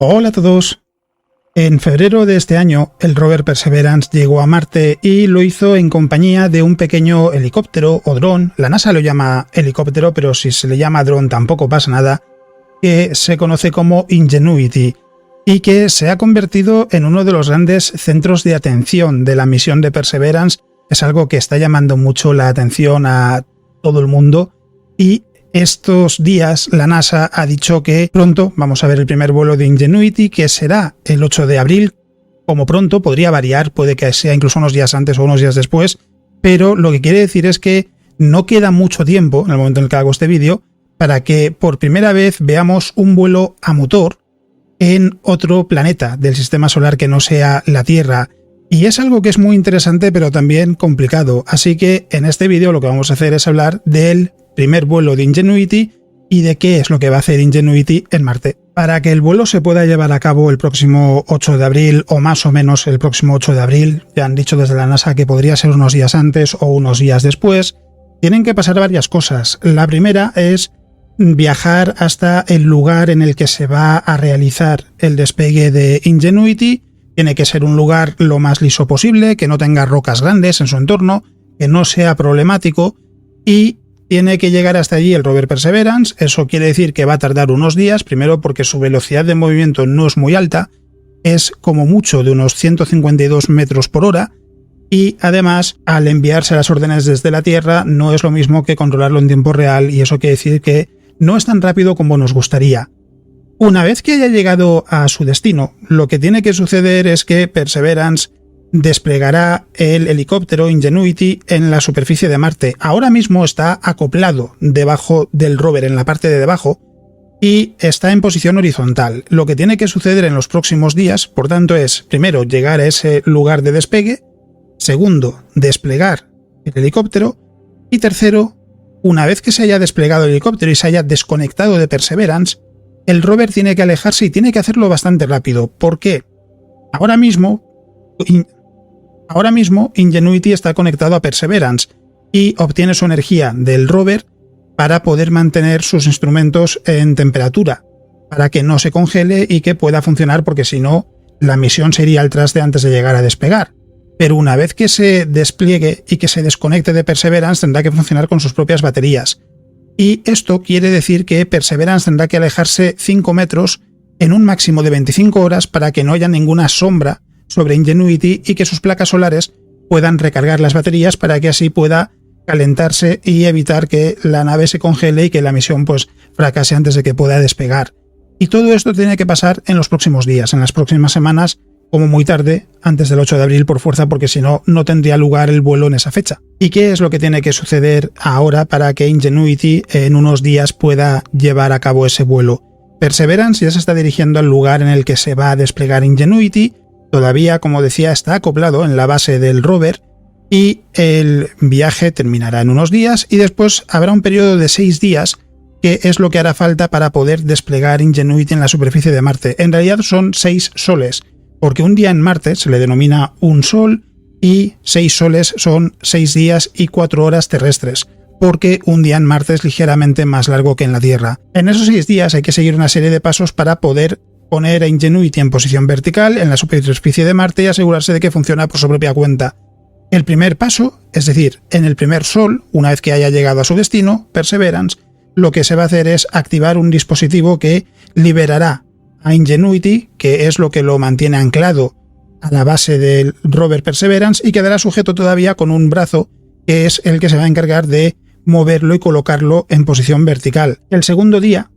Hola a todos. En febrero de este año, el rover Perseverance llegó a Marte y lo hizo en compañía de un pequeño helicóptero o dron. La NASA lo llama helicóptero, pero si se le llama dron tampoco pasa nada, que se conoce como Ingenuity y que se ha convertido en uno de los grandes centros de atención de la misión de Perseverance. Es algo que está llamando mucho la atención a todo el mundo y estos días la NASA ha dicho que pronto vamos a ver el primer vuelo de Ingenuity, que será el 8 de abril. Como pronto, podría variar, puede que sea incluso unos días antes o unos días después, pero lo que quiere decir es que no queda mucho tiempo, en el momento en el que hago este vídeo, para que por primera vez veamos un vuelo a motor en otro planeta del sistema solar que no sea la Tierra. Y es algo que es muy interesante, pero también complicado. Así que en este vídeo lo que vamos a hacer es hablar del primer vuelo de Ingenuity y de qué es lo que va a hacer Ingenuity en Marte. Para que el vuelo se pueda llevar a cabo el próximo 8 de abril o más o menos el próximo 8 de abril, ya han dicho desde la NASA que podría ser unos días antes o unos días después, tienen que pasar varias cosas. La primera es viajar hasta el lugar en el que se va a realizar el despegue de Ingenuity. Tiene que ser un lugar lo más liso posible, que no tenga rocas grandes en su entorno, que no sea problemático y tiene que llegar hasta allí el rover Perseverance. Eso quiere decir que va a tardar unos días, primero porque su velocidad de movimiento no es muy alta, es como mucho de unos 152 metros por hora, y además al enviarse las órdenes desde la Tierra no es lo mismo que controlarlo en tiempo real, y eso quiere decir que no es tan rápido como nos gustaría. Una vez que haya llegado a su destino, lo que tiene que suceder es que Perseverance desplegará el helicóptero Ingenuity en la superficie de Marte. Ahora mismo está acoplado debajo del rover, en la parte de debajo, y está en posición horizontal. Lo que tiene que suceder en los próximos días, por tanto, es primero llegar a ese lugar de despegue, segundo, desplegar el helicóptero, y tercero, una vez que se haya desplegado el helicóptero y se haya desconectado de Perseverance, el rover tiene que alejarse y tiene que hacerlo bastante rápido. ¿Por qué? Ahora mismo Ingenuity está conectado a Perseverance y obtiene su energía del rover para poder mantener sus instrumentos en temperatura, para que no se congele y que pueda funcionar, porque si no, la misión se iría al traste antes de llegar a despegar. Pero una vez que se despliegue y que se desconecte de Perseverance, tendrá que funcionar con sus propias baterías. Y esto quiere decir que Perseverance tendrá que alejarse 5 metros en un máximo de 25 horas para que no haya ninguna sombra sobre Ingenuity y que sus placas solares puedan recargar las baterías, para que así pueda calentarse y evitar que la nave se congele y que la misión fracase antes de que pueda despegar. Y todo esto tiene que pasar en los próximos días, en las próximas semanas, como muy tarde, antes del 8 de abril por fuerza, porque si no, no tendría lugar el vuelo en esa fecha. ¿Y qué es lo que tiene que suceder ahora para que Ingenuity en unos días pueda llevar a cabo ese vuelo? Perseverance ya se está dirigiendo al lugar en el que se va a desplegar Ingenuity. Todavía, como decía, está acoplado en la base del rover y el viaje terminará en unos días y después habrá un periodo de 6 días que es lo que hará falta para poder desplegar Ingenuity en la superficie de Marte. En realidad son 6 soles, porque un día en Marte se le denomina un sol y 6 soles son 6 días y 4 horas terrestres, porque un día en Marte es ligeramente más largo que en la Tierra. En esos 6 días hay que seguir una serie de pasos para poder poner a Ingenuity en posición vertical en la superficie de Marte y asegurarse de que funciona por su propia cuenta. El primer paso, es decir, en el primer sol, una vez que haya llegado a su destino, Perseverance, lo que se va a hacer es activar un dispositivo que liberará a Ingenuity, que es lo que lo mantiene anclado a la base del rover Perseverance, y quedará sujeto todavía con un brazo que es el que se va a encargar de moverlo y colocarlo en posición vertical. El segundo día,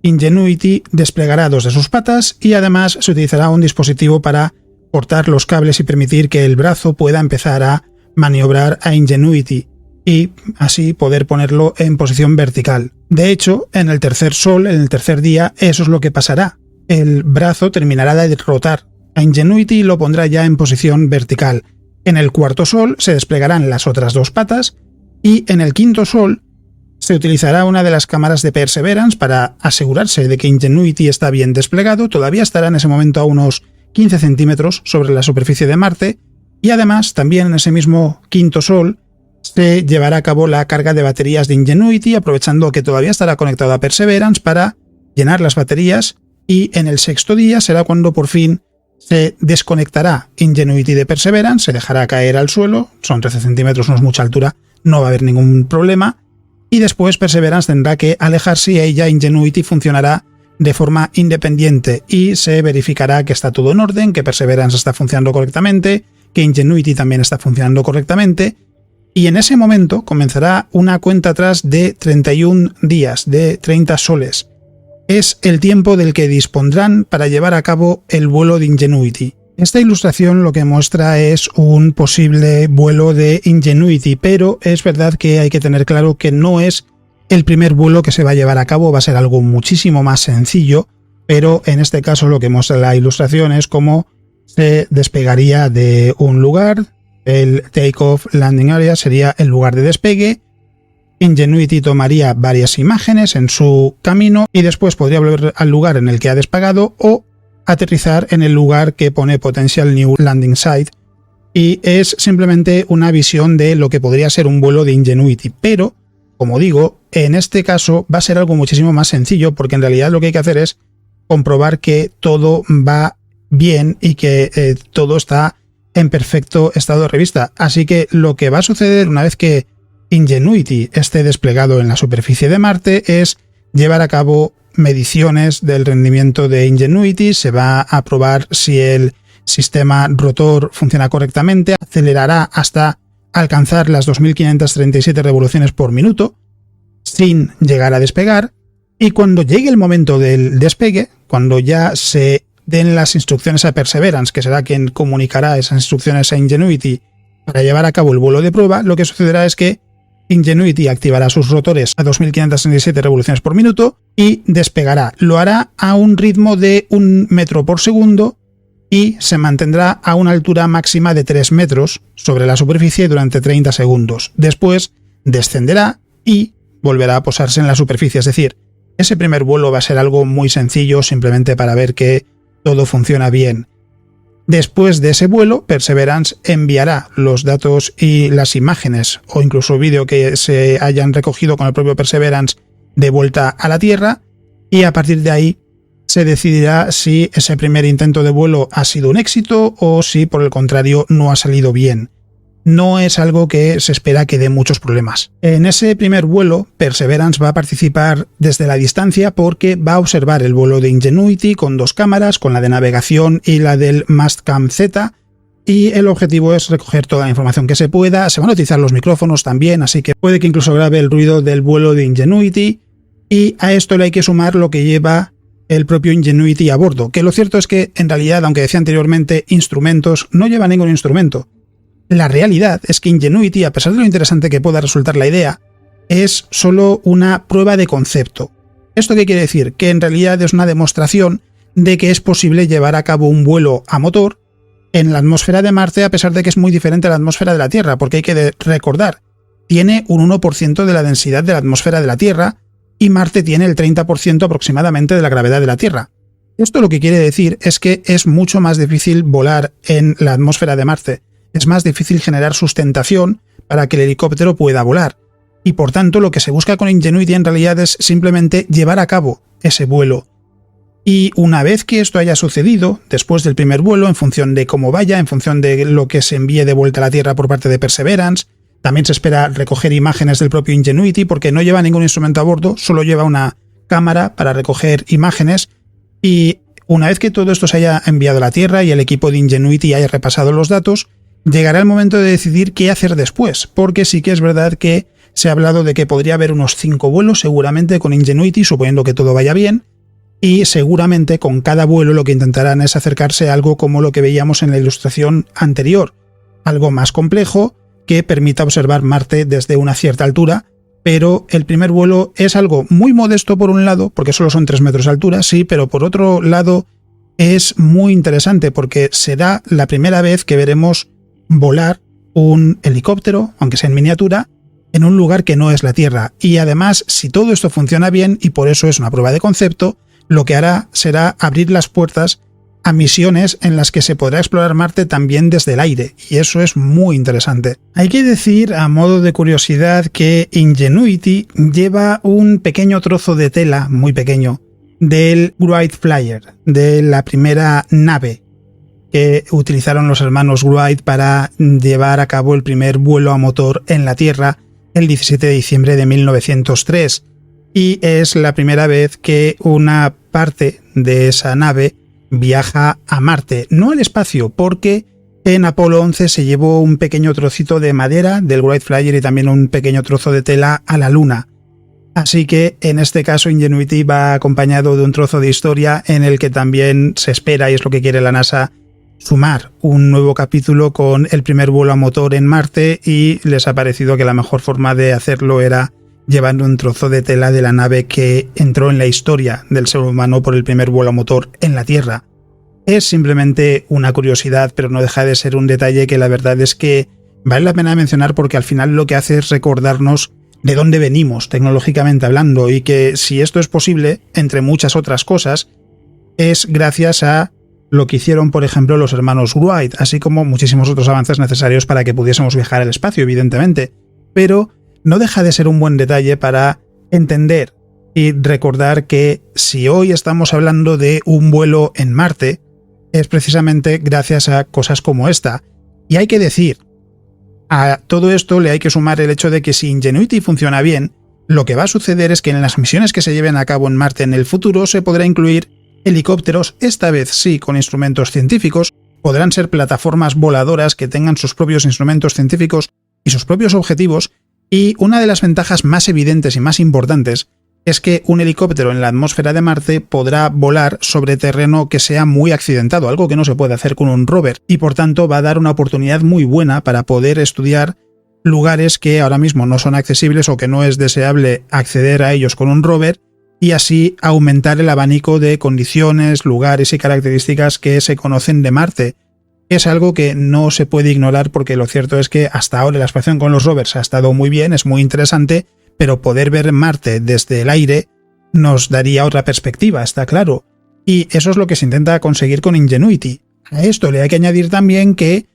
Ingenuity desplegará 2 de sus patas y además se utilizará un dispositivo para cortar los cables y permitir que el brazo pueda empezar a maniobrar a Ingenuity y así poder ponerlo en posición vertical. De hecho, en el tercer sol, en el tercer día, eso es lo que pasará. El brazo terminará de rotar a Ingenuity y lo pondrá ya en posición vertical. En el cuarto sol se desplegarán las otras 2 patas y en el quinto sol se utilizará una de las cámaras de Perseverance para asegurarse de que Ingenuity está bien desplegado. Todavía estará en ese momento a unos 15 centímetros sobre la superficie de Marte y además también en ese mismo quinto sol se llevará a cabo la carga de baterías de Ingenuity, aprovechando que todavía estará conectado a Perseverance para llenar las baterías y en el sexto día será cuando por fin se desconectará Ingenuity de Perseverance, se dejará caer al suelo, son 13 centímetros, no es mucha altura, no va a haber ningún problema, y después Perseverance tendrá que alejarse y ahí ya Ingenuity funcionará de forma independiente y se verificará que está todo en orden, que Perseverance está funcionando correctamente, que Ingenuity también está funcionando correctamente, y en ese momento comenzará una cuenta atrás de 31 días, de 30 soles. Es el tiempo del que dispondrán para llevar a cabo el vuelo de Ingenuity. Esta ilustración lo que muestra es un posible vuelo de Ingenuity, pero es verdad que hay que tener claro que no es el primer vuelo que se va a llevar a cabo, va a ser algo muchísimo más sencillo, pero en este caso lo que muestra la ilustración es cómo se despegaría de un lugar, el Takeoff Landing Area sería el lugar de despegue, Ingenuity tomaría varias imágenes en su camino y después podría volver al lugar en el que ha despegado o aterrizar en el lugar que pone Potential New Landing Site, y es simplemente una visión de lo que podría ser un vuelo de Ingenuity, pero como digo, en este caso va a ser algo muchísimo más sencillo porque en realidad lo que hay que hacer es comprobar que todo va bien y que todo está en perfecto estado de revista. Así que lo que va a suceder una vez que Ingenuity esté desplegado en la superficie de Marte es llevar a cabo mediciones del rendimiento de Ingenuity, se va a probar si el sistema rotor funciona correctamente, acelerará hasta alcanzar las 2537 revoluciones por minuto sin llegar a despegar, y cuando llegue el momento del despegue, cuando ya se den las instrucciones a Perseverance, que será quien comunicará esas instrucciones a Ingenuity para llevar a cabo el vuelo de prueba, lo que sucederá es que Ingenuity activará sus rotores a 2567 revoluciones por minuto y despegará. Lo hará a un ritmo de 1 metro por segundo y se mantendrá a una altura máxima de 3 metros sobre la superficie durante 30 segundos. Después descenderá y volverá a posarse en la superficie. Es decir, ese primer vuelo va a ser algo muy sencillo, simplemente para ver que todo funciona bien. Después de ese vuelo, Perseverance enviará los datos y las imágenes o incluso vídeo que se hayan recogido con el propio Perseverance de vuelta a la Tierra, y a partir de ahí se decidirá si ese primer intento de vuelo ha sido un éxito o si por el contrario no ha salido bien. No es algo que se espera que dé muchos problemas. En ese primer vuelo, Perseverance va a participar desde la distancia porque va a observar el vuelo de Ingenuity con 2 cámaras, con la de navegación y la del Mastcam Z, y el objetivo es recoger toda la información que se pueda. Se van a utilizar los micrófonos también, así que puede que incluso grabe el ruido del vuelo de Ingenuity, y a esto le hay que sumar lo que lleva el propio Ingenuity a bordo, que lo cierto es que en realidad, aunque decía anteriormente instrumentos, no lleva ningún instrumento. La realidad es que Ingenuity, a pesar de lo interesante que pueda resultar la idea, es solo una prueba de concepto. ¿Esto qué quiere decir? Que en realidad es una demostración de que es posible llevar a cabo un vuelo a motor en la atmósfera de Marte, a pesar de que es muy diferente a la atmósfera de la Tierra, porque hay que recordar, tiene un 1% de la densidad de la atmósfera de la Tierra y Marte tiene el 30% aproximadamente de la gravedad de la Tierra. Esto lo que quiere decir es que es mucho más difícil volar en la atmósfera de Marte. Es más difícil generar sustentación para que el helicóptero pueda volar, y por tanto lo que se busca con Ingenuity en realidad es simplemente llevar a cabo ese vuelo. Y una vez que esto haya sucedido, después del primer vuelo, en función de cómo vaya, en función de lo que se envíe de vuelta a la Tierra por parte de Perseverance, también se espera recoger imágenes del propio Ingenuity porque no lleva ningún instrumento a bordo, solo lleva una cámara para recoger imágenes, y una vez que todo esto se haya enviado a la Tierra y el equipo de Ingenuity haya repasado los datos, llegará el momento de decidir qué hacer después, porque sí que es verdad que se ha hablado de que podría haber unos 5 vuelos seguramente con Ingenuity, suponiendo que todo vaya bien, y seguramente con cada vuelo lo que intentarán es acercarse a algo como lo que veíamos en la ilustración anterior, algo más complejo que permita observar Marte desde una cierta altura, pero el primer vuelo es algo muy modesto por un lado, porque solo son 3 metros de altura, sí, pero por otro lado es muy interesante porque será la primera vez que veremos volar un helicóptero, aunque sea en miniatura, en un lugar que no es la Tierra. Y además, si todo esto funciona bien, y por eso es una prueba de concepto, lo que hará será abrir las puertas a misiones en las que se podrá explorar Marte también desde el aire, y eso es muy interesante. Hay que decir, a modo de curiosidad, que Ingenuity lleva un pequeño trozo de tela, muy pequeño, del Wright Flyer, de la primera nave que utilizaron los hermanos Wright para llevar a cabo el primer vuelo a motor en la Tierra el 17 de diciembre de 1903. Y es la primera vez que una parte de esa nave viaja a Marte, no al espacio, porque en Apolo 11 se llevó un pequeño trocito de madera del Wright Flyer y también un pequeño trozo de tela a la Luna. Así que en este caso Ingenuity va acompañado de un trozo de historia en el que también se espera, y es lo que quiere la NASA, sumar un nuevo capítulo con el primer vuelo a motor en Marte, y les ha parecido que la mejor forma de hacerlo era llevando un trozo de tela de la nave que entró en la historia del ser humano por el primer vuelo a motor en la Tierra. Es simplemente una curiosidad, pero no deja de ser un detalle que la verdad es que vale la pena mencionar, porque al final lo que hace es recordarnos de dónde venimos tecnológicamente hablando, y que si esto es posible, entre muchas otras cosas, es gracias a lo que hicieron, por ejemplo, los hermanos Wright, así como muchísimos otros avances necesarios para que pudiésemos viajar al espacio, evidentemente. Pero no deja de ser un buen detalle para entender y recordar que si hoy estamos hablando de un vuelo en Marte, es precisamente gracias a cosas como esta. Y hay que decir, a todo esto le hay que sumar el hecho de que si Ingenuity funciona bien, lo que va a suceder es que en las misiones que se lleven a cabo en Marte en el futuro se podrá incluir helicópteros, esta vez sí con instrumentos científicos, podrán ser plataformas voladoras que tengan sus propios instrumentos científicos y sus propios objetivos, y una de las ventajas más evidentes y más importantes es que un helicóptero en la atmósfera de Marte podrá volar sobre terreno que sea muy accidentado, algo que no se puede hacer con un rover, y por tanto va a dar una oportunidad muy buena para poder estudiar lugares que ahora mismo no son accesibles o que no es deseable acceder a ellos con un rover, y así aumentar el abanico de condiciones, lugares y características que se conocen de Marte. Es algo que no se puede ignorar, porque lo cierto es que hasta ahora la exploración con los rovers ha estado muy bien, es muy interesante, pero poder ver Marte desde el aire nos daría otra perspectiva, está claro. Y eso es lo que se intenta conseguir con Ingenuity. A esto le hay que añadir también que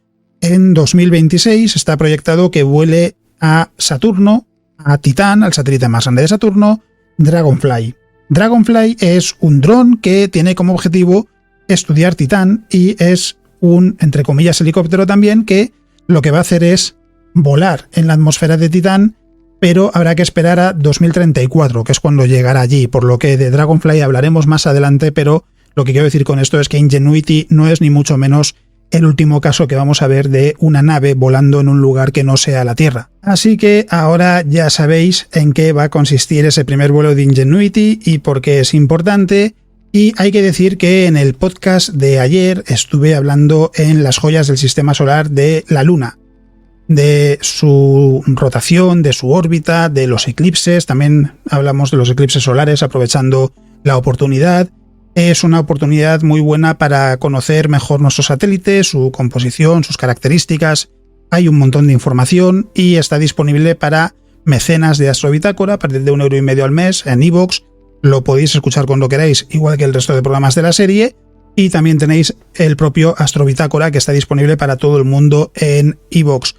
en 2026 está proyectado que vuele a Saturno, a Titán, al satélite más grande de Saturno, Dragonfly. Dragonfly es un dron que tiene como objetivo estudiar Titán, y es un, entre comillas, helicóptero también, que lo que va a hacer es volar en la atmósfera de Titán, pero habrá que esperar a 2034, que es cuando llegará allí, por lo que de Dragonfly hablaremos más adelante, pero lo que quiero decir con esto es que Ingenuity no es ni mucho menos el último caso que vamos a ver de una nave volando en un lugar que no sea la Tierra. Así que ahora ya sabéis en qué va a consistir ese primer vuelo de Ingenuity y por qué es importante. Y hay que decir que en el podcast de ayer estuve hablando en las joyas del sistema solar de la Luna, de su rotación, de su órbita, de los eclipses. También hablamos de los eclipses solares, aprovechando la oportunidad. Es una oportunidad muy buena para conocer mejor nuestro satélite, su composición, sus características. Hay un montón de información y está disponible para mecenas de Astrobitácora a partir de 1,5 € al mes en iVoox. Lo podéis escuchar cuando queráis, igual que el resto de programas de la serie. Y también tenéis el propio Astrobitácora, que está disponible para todo el mundo en iVoox.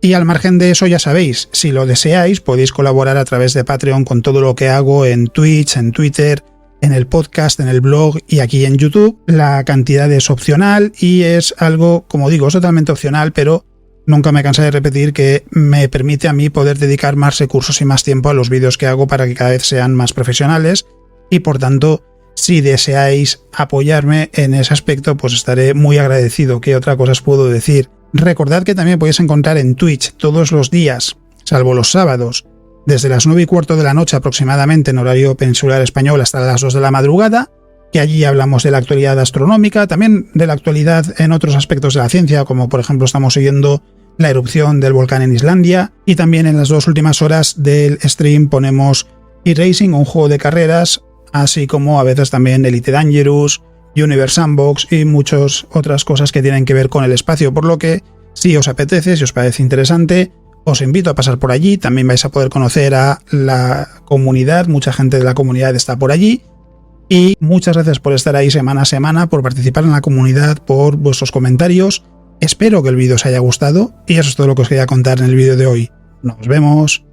Y al margen de eso, ya sabéis, si lo deseáis, podéis colaborar a través de Patreon con todo lo que hago en Twitch, en Twitter, en el podcast, en el blog y aquí en YouTube. La cantidad es opcional y es algo, como digo, es totalmente opcional, pero nunca me cansaré de repetir que me permite a mí poder dedicar más recursos y más tiempo a los vídeos que hago para que cada vez sean más profesionales, y por tanto, si deseáis apoyarme en ese aspecto, pues estaré muy agradecido. ¿Qué otra cosa os puedo decir? Recordad que también podéis encontrar en Twitch todos los días, salvo los sábados, desde las 9:15 de la noche aproximadamente en horario peninsular español hasta las 2 de la madrugada, que allí hablamos de la actualidad astronómica, también de la actualidad en otros aspectos de la ciencia, como por ejemplo estamos siguiendo la erupción del volcán en Islandia, y también en las 2 últimas horas del stream ponemos eRacing, un juego de carreras, así como a veces también Elite Dangerous, Universe Sandbox y muchas otras cosas que tienen que ver con el espacio, por lo que si os apetece, si os parece interesante, os invito a pasar por allí. También vais a poder conocer a la comunidad, mucha gente de la comunidad está por allí, y muchas gracias por estar ahí semana a semana, por participar en la comunidad, por vuestros comentarios. Espero que el vídeo os haya gustado y eso es todo lo que os quería contar en el vídeo de hoy. Nos vemos.